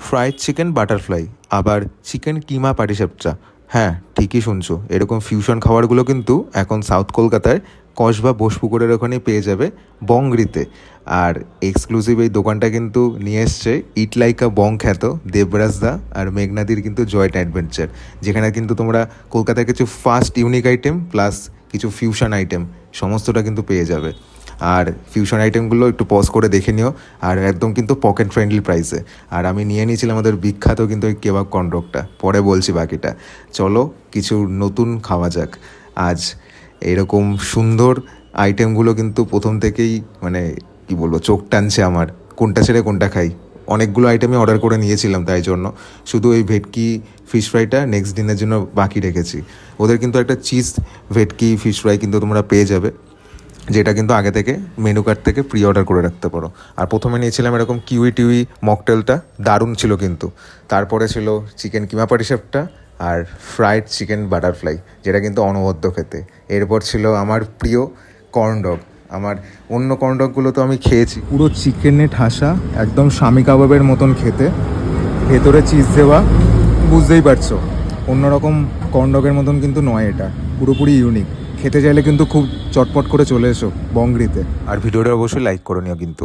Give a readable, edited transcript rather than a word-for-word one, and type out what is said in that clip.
Fried chicken butterfly, আবার chicken কিমা পাটিসাপটা। হ্যাঁ, ঠিকই শুনছো, এরকম ফিউশন খাবারগুলো কিন্তু এখন সাউথ কলকাতায় কসবা বোসপুকুরের ওখানে পেয়ে যাবে বংগরিতে। আর এক্সক্লুসিভ এই দোকানটা কিন্তু নিয়ে এসছে ইট লাইক আ বং খ্যাত দেবরাজ দা আর মেঘনাদির কিন্তু জয়েন্ট অ্যাডভেঞ্চার, যেখানে কিন্তু তোমরা কলকাতার কিছু ফাস্ট ইউনিক আইটেম প্লাস কিছু ফিউশন আইটেম সমস্তটা কিন্তু পেয়ে যাবে। আর ফিউশন আইটেমগুলো একটু পজ করে দেখে নিও, আর একদম কিন্তু পকেট ফ্রেন্ডলি প্রাইসে। আর আমি নিয়ে নিয়েছিলাম আমাদের বিখ্যাত কিন্তু ওই কেবাব কর্নডগটা, পরে বলছি বাকিটা। চলো কিছু নতুন খাওয়া যাক আজ। এরকম সুন্দর আইটেমগুলো কিন্তু প্রথম থেকেই মানে কি বলবো, চোখ টানছে আমার, কোনটা ছেড়ে কোনটা খাই। অনেকগুলো আইটেমই অর্ডার করে নিয়েছিলাম, তাই জন্য শুধু ওই ভেটকি ফিশ ফ্রাইটা নেক্সট দিনের জন্য বাকি রেখেছি। ওদের কিন্তু একটা চিজ ভেটকি ফিশ ফ্রাই কিন্তু তোমরা পেয়ে যাবে, যেটা কিন্তু আগে থেকে মেনু কার্ড থেকে প্রি অর্ডার করে রাখতে পারো। আর প্রথমে নিয়েছিলাম এরকম কিউই টিউই মকটেলটা, দারুণ ছিল কিন্তু। তারপরে ছিল চিকেন কিমা পাটিসাপটা আর ফ্রাইড চিকেন বাটারফ্লাই, যেটা কিন্তু অনবদ্য খেতে। এরপর ছিল আমার প্রিয় কর্নডগ। আমার অন্য কর্নডগগুলো তো আমি খেয়েছি, পুরো চিকেনে ঠাসা, একদম স্বামী কাবাবের মতন খেতে, ভেতরে চিজ দেওয়া, বুঝতেই পারছো অন্যরকম কর্নডগের মতন কিন্তু নয়, এটা পুরোপুরি ইউনিক। খেতে চাইলে কিন্তু খুব চটপট করে চলে এসো বংগরিতে। আর ভিডিওটা অবশ্যই লাইক করে নিও কিন্তু।